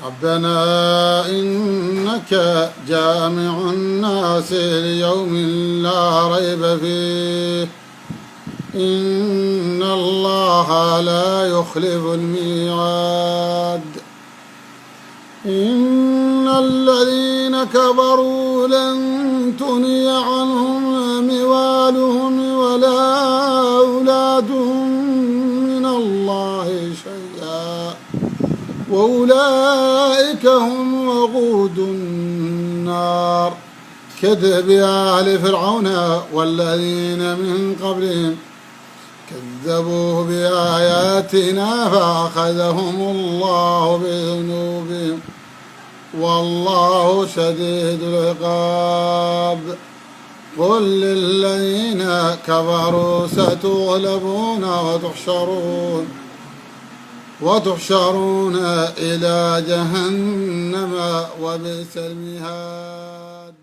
ربنا إنك جامع الناس ليوم لا ريب فيه إن الله لا يخلف الميعاد. إن الذين كفروا لن تغني عنهم أموالهم ولا أولادهم من الله شيئا وأولئك هم وقود النار. كدأب آل فرعون والذين من قبلهم كذبوا بآياتنا فأخذهم الله بذنوبهم والله شديد العقاب. قل للذين كفروا ستغلبون وتحشرون إلى جهنم وبئس المهاد.